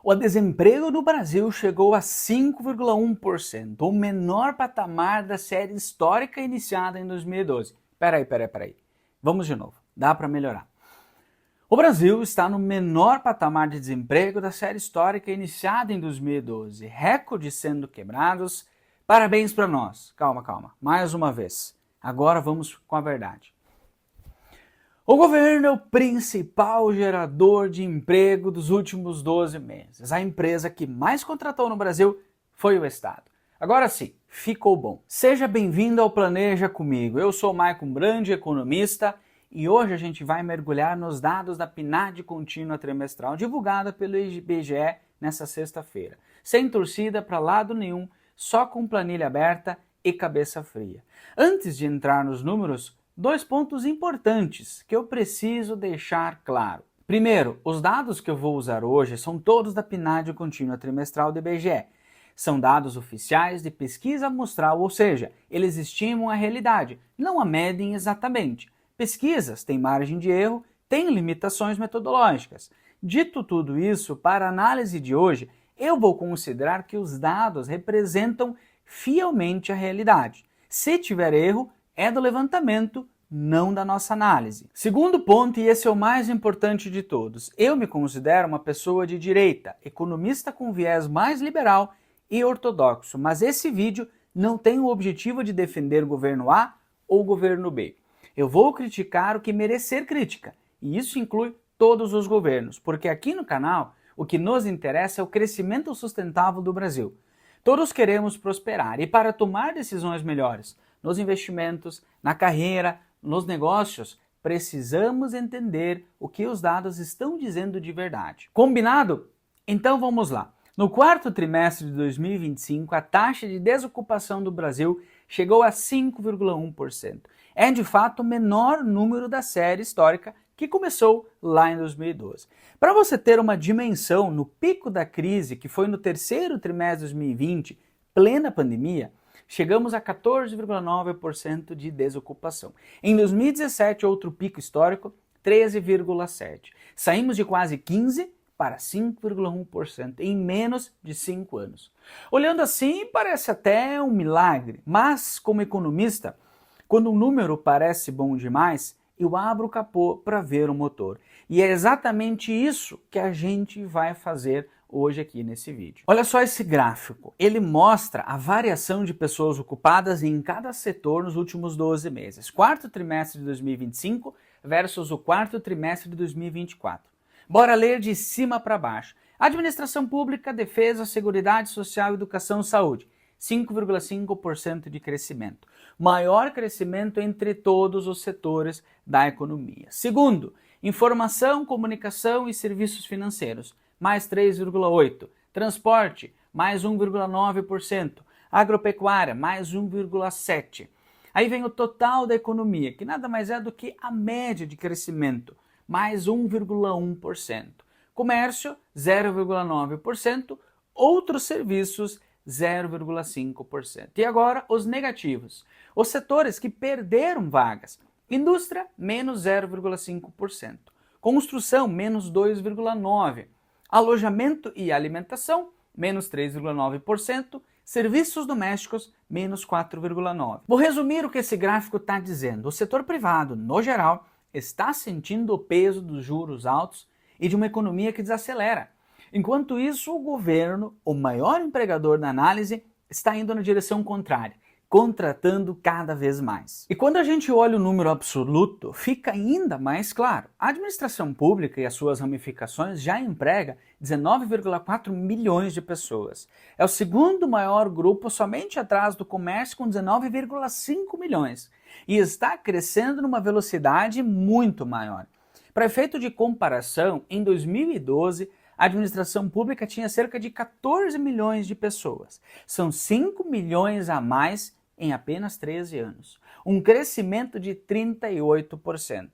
O desemprego no Brasil chegou a 5,1%, o menor patamar da série histórica iniciada em 2012. Peraí. Vamos de novo, dá para melhorar. O Brasil está no menor patamar de desemprego da série histórica iniciada em 2012. Recordes sendo quebrados. Parabéns para nós. Calma. Mais uma vez. Agora vamos com a verdade. O governo é o principal gerador de emprego dos últimos 12 meses. A empresa que mais contratou no Brasil foi o Estado. Agora sim, ficou bom. Seja bem-vindo ao Planeja Comigo. Eu sou Maicon Brandi, economista, e hoje a gente vai mergulhar nos dados da PNAD contínua trimestral divulgada pelo IBGE nessa sexta-feira. Sem torcida para lado nenhum, só com planilha aberta e cabeça fria. Antes de entrar nos números, dois pontos importantes que eu preciso deixar claro. Primeiro, os dados que eu vou usar hoje são todos da PNAD contínua trimestral do IBGE. São dados oficiais de pesquisa amostral, ou seja, eles estimam a realidade, não a medem exatamente. Pesquisas têm margem de erro, têm limitações metodológicas. Dito tudo isso, para a análise de hoje, eu vou considerar que os dados representam fielmente a realidade. Se tiver erro, é do levantamento, não da nossa análise. Segundo ponto, e esse é o mais importante de todos, eu me considero uma pessoa de direita, economista com viés mais liberal e ortodoxo, mas esse vídeo não tem o objetivo de defender o governo A ou o governo B. Eu vou criticar o que merecer crítica, e isso inclui todos os governos, porque aqui no canal o que nos interessa é o crescimento sustentável do Brasil. Todos queremos prosperar e para tomar decisões melhores nos investimentos, na carreira, nos negócios, precisamos entender o que os dados estão dizendo de verdade. Combinado? Então vamos lá. No quarto trimestre de 2025, a taxa de desocupação do Brasil chegou a 5,1%. É de fato o menor número da série histórica que começou lá em 2012. Para você ter uma dimensão, no pico da crise, que foi no terceiro trimestre de 2020, plena pandemia, chegamos a 14,9% de desocupação. Em 2017, outro pico histórico, 13,7%. Saímos de quase 15% para 5,1% em menos de 5 anos. Olhando assim, parece até um milagre, mas como economista, quando um número parece bom demais, eu abro o capô para ver o motor. E é exatamente isso que a gente vai fazer hoje aqui nesse vídeo. Olha só esse gráfico, ele mostra a variação de pessoas ocupadas em cada setor nos últimos 12 meses. Quarto trimestre de 2025 versus o quarto trimestre de 2024. Bora ler de cima para baixo. Administração Pública, Defesa, Seguridade Social, Educação e Saúde. 5,5% de crescimento. Maior crescimento entre todos os setores da economia. Segundo, Informação, Comunicação e Serviços Financeiros, mais 3,8%. Transporte, mais 1,9%. Agropecuária, mais 1,7%. Aí vem o total da economia, que nada mais é do que a média de crescimento, mais 1,1%. Comércio, 0,9%. Outros serviços, 0,5%. E agora os negativos. Os setores que perderam vagas. Indústria, menos 0,5%. Construção, menos 2,9%. Alojamento e alimentação, menos 3,9%. Serviços domésticos, menos 4,9%. Vou resumir o que esse gráfico está dizendo. O setor privado, no geral, está sentindo o peso dos juros altos e de uma economia que desacelera. Enquanto isso, o governo, o maior empregador da análise, está indo na direção contrária, contratando cada vez mais. E quando a gente olha o número absoluto, fica ainda mais claro. A administração pública e as suas ramificações já emprega 19,4 milhões de pessoas. É o segundo maior grupo, somente atrás do comércio, com 19,5 milhões. E está crescendo numa velocidade muito maior. Para efeito de comparação, em 2012, a administração pública tinha cerca de 14 milhões de pessoas. São 5 milhões a mais em apenas 13 anos. Um crescimento de 38%.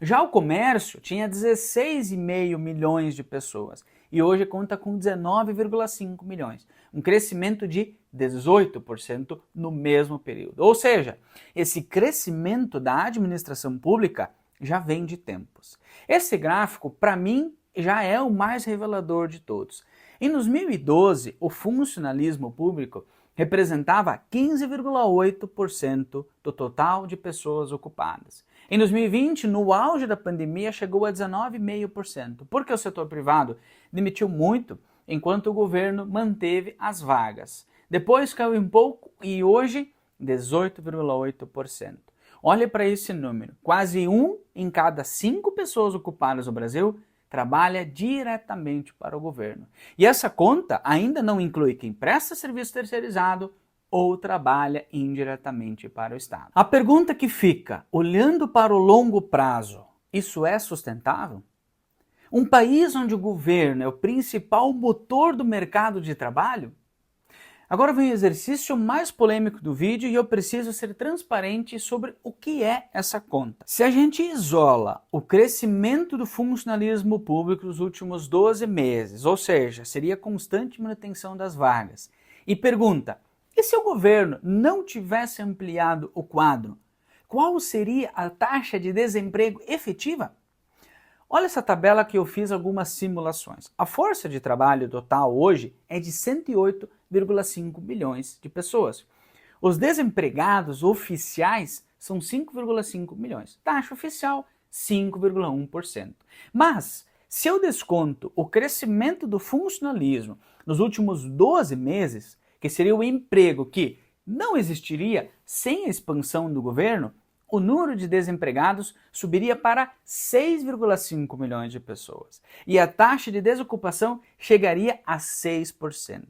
Já o comércio tinha 16,5 milhões de pessoas e hoje conta com 19,5 milhões. Um crescimento de 18% no mesmo período. Ou seja, esse crescimento da administração pública já vem de tempos. Esse gráfico, para mim, já é o mais revelador de todos. Em 2012, o funcionalismo público representava 15,8% do total de pessoas ocupadas. Em 2020, no auge da pandemia, chegou a 19,5%, porque o setor privado demitiu muito, enquanto o governo manteve as vagas. Depois caiu um pouco e hoje 18,8%. Olhe para esse número, quase 1 em cada 5 pessoas ocupadas no Brasil trabalha diretamente para o governo. E essa conta ainda não inclui quem presta serviço terceirizado ou trabalha indiretamente para o Estado. A pergunta que fica, olhando para o longo prazo, isso é sustentável? Um país onde o governo é o principal motor do mercado de trabalho? Agora vem o exercício mais polêmico do vídeo e eu preciso ser transparente sobre o que é essa conta. Se a gente isola o crescimento do funcionalismo público nos últimos 12 meses, ou seja, seria constante manutenção das vagas, e pergunta, e se o governo não tivesse ampliado o quadro, qual seria a taxa de desemprego efetiva? Olha essa tabela que eu fiz algumas simulações. A força de trabalho total hoje é de 108,5 milhões de pessoas. Os desempregados oficiais são 5,5 milhões. Taxa oficial, 5,1%. Mas, se eu desconto o crescimento do funcionalismo nos últimos 12 meses, que seria o emprego que não existiria sem a expansão do governo, o número de desempregados subiria para 6,5 milhões de pessoas e a taxa de desocupação chegaria a 6%.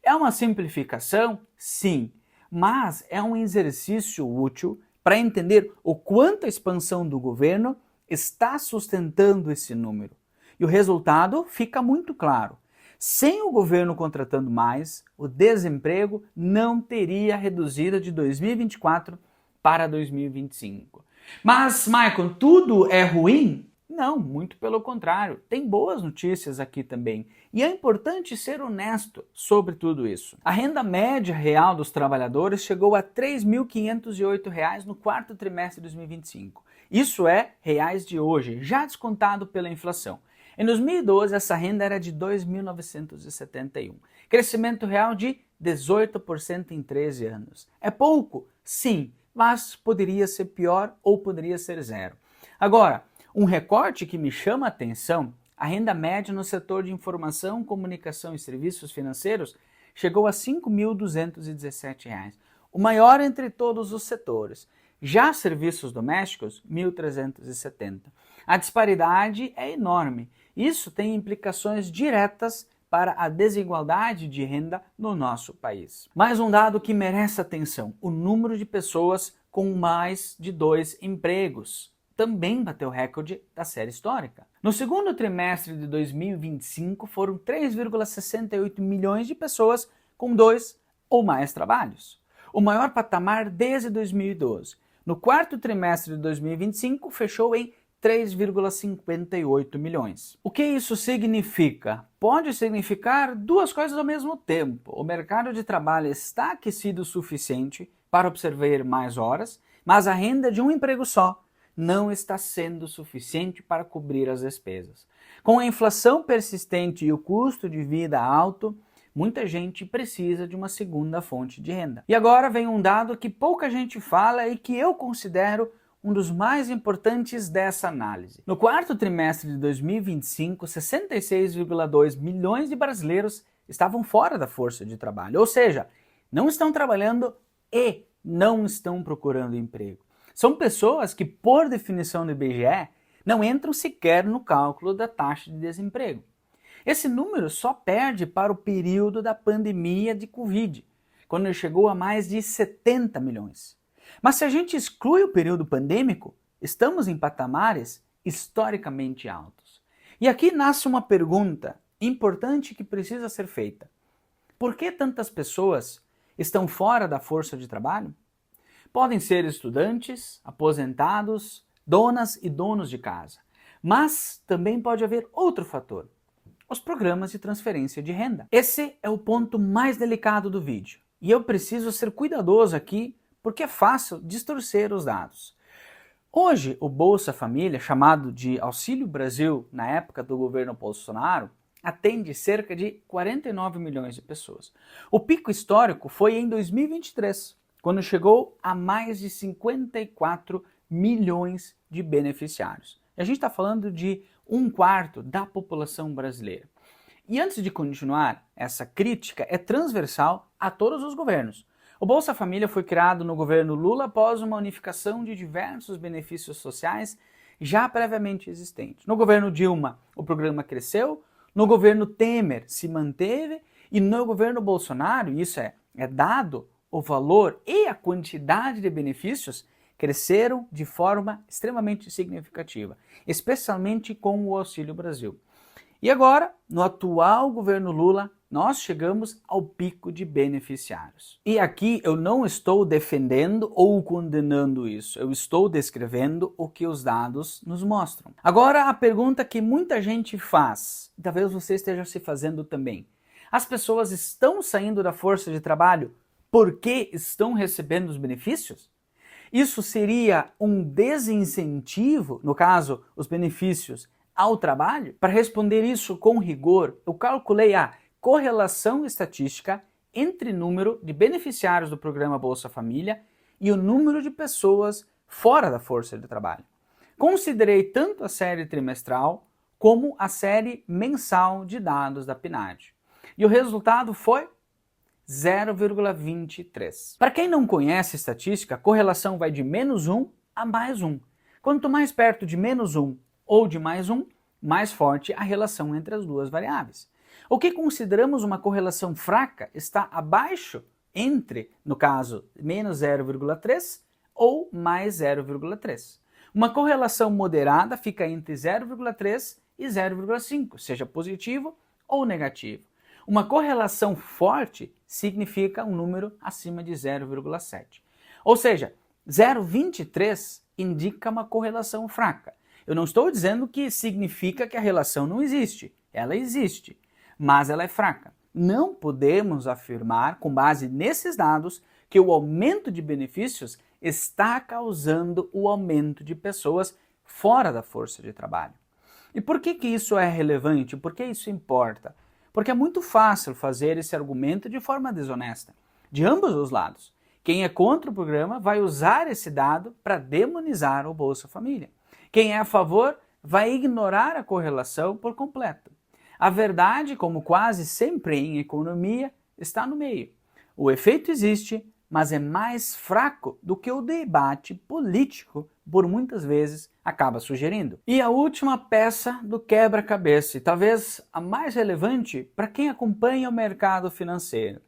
É uma simplificação? Sim, mas é um exercício útil para entender o quanto a expansão do governo está sustentando esse número. E o resultado fica muito claro. Sem o governo contratando mais, o desemprego não teria reduzido de 2024 para 2025. Mas, Michael, tudo é ruim? Não, muito pelo contrário. Tem boas notícias aqui também. E é importante ser honesto sobre tudo isso. A renda média real dos trabalhadores chegou a R$ 3.508 no quarto trimestre de 2025. Isso é reais de hoje, já descontado pela inflação. Em 2012, essa renda era de 2.971. Crescimento real de 18% em 13 anos. É pouco? Sim, mas poderia ser pior ou poderia ser zero. Agora, um recorte que me chama a atenção, a renda média no setor de informação, comunicação e serviços financeiros chegou a R$ 5.217, o maior entre todos os setores. Já serviços domésticos, 1.370. A disparidade é enorme. Isso tem implicações diretas para a desigualdade de renda no nosso país. Mais um dado que merece atenção, o número de pessoas com mais de 2 empregos também bateu recorde da série histórica. No segundo trimestre de 2025, foram 3,68 milhões de pessoas com 2 ou mais trabalhos, o maior patamar desde 2012. No quarto trimestre de 2025, fechou em 3,58 milhões. O que isso significa? Pode significar duas coisas ao mesmo tempo. O mercado de trabalho está aquecido o suficiente para absorver mais horas, mas a renda de um emprego só não está sendo suficiente para cobrir as despesas. Com a inflação persistente e o custo de vida alto, muita gente precisa de uma segunda fonte de renda. E agora vem um dado que pouca gente fala e que eu considero um dos mais importantes dessa análise. No quarto trimestre de 2025, 66,2 milhões de brasileiros estavam fora da força de trabalho, ou seja, não estão trabalhando e não estão procurando emprego. São pessoas que, por definição do IBGE, não entram sequer no cálculo da taxa de desemprego. Esse número só perde para o período da pandemia de Covid, quando ele chegou a mais de 70 milhões. Mas se a gente exclui o período pandêmico, estamos em patamares historicamente altos. E aqui nasce uma pergunta importante que precisa ser feita. Por que tantas pessoas estão fora da força de trabalho? Podem ser estudantes, aposentados, donas e donos de casa. Mas também pode haver outro fator: os programas de transferência de renda. Esse é o ponto mais delicado do vídeo. E eu preciso ser cuidadoso aqui, porque é fácil distorcer os dados. Hoje, o Bolsa Família, chamado de Auxílio Brasil na época do governo Bolsonaro, atende cerca de 49 milhões de pessoas. O pico histórico foi em 2023, quando chegou a mais de 54 milhões de beneficiários. A gente está falando de 1/4 da população brasileira. E antes de continuar, essa crítica é transversal a todos os governos. O Bolsa Família foi criado no governo Lula após uma unificação de diversos benefícios sociais já previamente existentes. No governo Dilma, o programa cresceu, no governo Temer se manteve e no governo Bolsonaro, isso é dado, o valor e a quantidade de benefícios cresceram de forma extremamente significativa, especialmente com o Auxílio Brasil. E agora, no atual governo Lula, nós chegamos ao pico de beneficiários. E aqui eu não estou defendendo ou condenando isso, eu estou descrevendo o que os dados nos mostram. Agora, a pergunta que muita gente faz, talvez você esteja se fazendo também: as pessoas estão saindo da força de trabalho porque estão recebendo os benefícios? Isso seria um desincentivo, no caso, os benefícios ao trabalho? Para responder isso com rigor, eu calculei a correlação estatística entre número de beneficiários do programa Bolsa Família e o número de pessoas fora da força de trabalho. Considerei tanto a série trimestral como a série mensal de dados da PNAD. E o resultado foi 0,23. Para quem não conhece estatística, a correlação vai de -1 a +1. Quanto mais perto de -1 ou de +1, mais forte a relação entre as duas variáveis. O que consideramos uma correlação fraca está abaixo entre, no caso, -0,3 ou mais 0,3. Uma correlação moderada fica entre 0,3 e 0,5, seja positivo ou negativo. Uma correlação forte significa um número acima de 0,7. Ou seja, 0,23 indica uma correlação fraca. Eu não estou dizendo que significa que a relação não existe. Ela existe, mas ela é fraca. Não podemos afirmar, com base nesses dados, que o aumento de benefícios está causando o aumento de pessoas fora da força de trabalho. E por que isso é relevante? Por que isso importa? Porque é muito fácil fazer esse argumento de forma desonesta, de ambos os lados. Quem é contra o programa vai usar esse dado para demonizar o Bolsa Família. Quem é a favor vai ignorar a correlação por completo. A verdade, como quase sempre em economia, está no meio. O efeito existe, mas é mais fraco do que o debate político, por muitas vezes, acaba sugerindo. E a última peça do quebra-cabeça, e talvez a mais relevante para quem acompanha o mercado financeiro.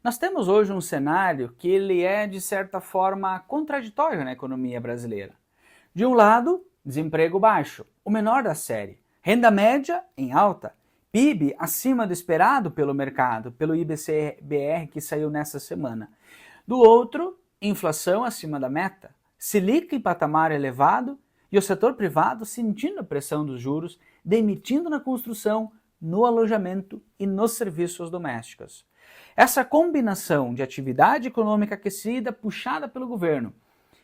Nós temos hoje um cenário que ele é, de certa forma, contraditório na economia brasileira. De um lado, desemprego baixo, o menor da série, renda média em alta, PIB acima do esperado pelo mercado, pelo IBC-BR que saiu nessa semana. Do outro, inflação acima da meta, Selic em patamar elevado e o setor privado sentindo a pressão dos juros, demitindo na construção, no alojamento e nos serviços domésticos. Essa combinação de atividade econômica aquecida puxada pelo governo,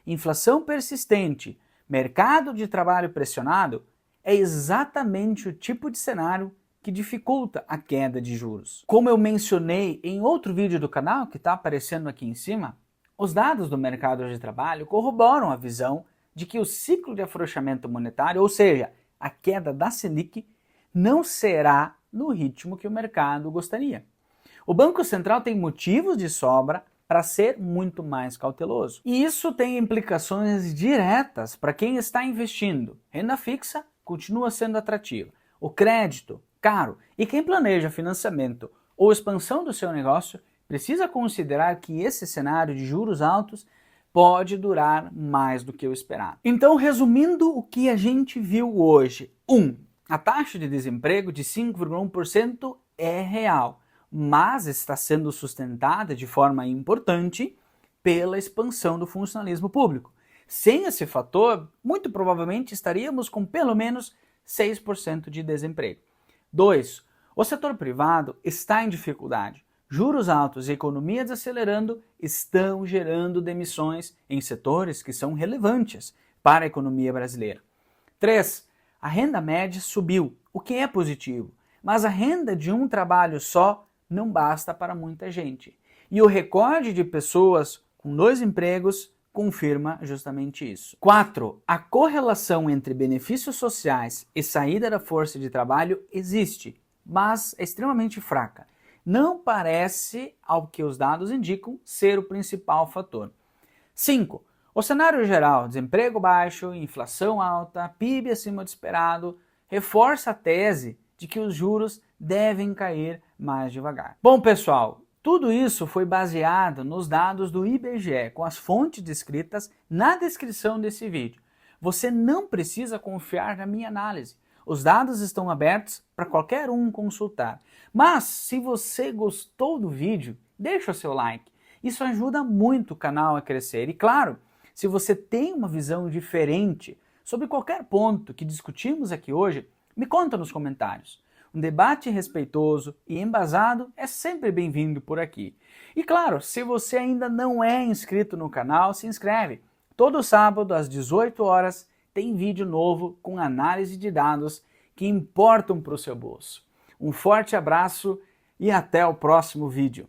inflação persistente, mercado de trabalho pressionado, é exatamente o tipo de cenário que dificulta a queda de juros. Como eu mencionei em outro vídeo do canal, que está aparecendo aqui em cima, os dados do mercado de trabalho corroboram a visão de que o ciclo de afrouxamento monetário, ou seja, a queda da Selic, não será no ritmo que o mercado gostaria. O Banco Central tem motivos de sobra para ser muito mais cauteloso. E isso tem implicações diretas para quem está investindo. Renda fixa continua sendo atrativa. O crédito, caro. E quem planeja financiamento ou expansão do seu negócio precisa considerar que esse cenário de juros altos pode durar mais do que o esperado. Então, resumindo o que a gente viu hoje. 1. A taxa de desemprego de 5,1% é real, mas está sendo sustentada de forma importante pela expansão do funcionalismo público. Sem esse fator, muito provavelmente estaríamos com pelo menos 6% de desemprego. 2. O setor privado está em dificuldade. Juros altos e economia desacelerando estão gerando demissões em setores que são relevantes para a economia brasileira. 3. A renda média subiu, o que é positivo, Mas a renda de um trabalho só não basta para muita gente. E o recorde de pessoas com 2 empregos confirma justamente isso. 4. A correlação entre benefícios sociais e saída da força de trabalho existe, mas é extremamente fraca. Não parece, ao que os dados indicam, ser o principal fator. 5. O cenário geral, desemprego baixo, inflação alta, PIB acima do esperado, reforça a tese de que os juros devem cair mais devagar. Bom, pessoal, tudo isso foi baseado nos dados do IBGE, com as fontes descritas na descrição desse vídeo. Você não precisa confiar na minha análise. Os dados estão abertos para qualquer um consultar. Mas, se você gostou do vídeo, deixa o seu like. Isso ajuda muito o canal a crescer. E claro, se você tem uma visão diferente sobre qualquer ponto que discutimos aqui hoje, me conta nos comentários. Um debate respeitoso e embasado é sempre bem-vindo por aqui. E claro, se você ainda não é inscrito no canal, se inscreve. Todo sábado às 18 horas tem vídeo novo com análise de dados que importam para o seu bolso. Um forte abraço e até o próximo vídeo.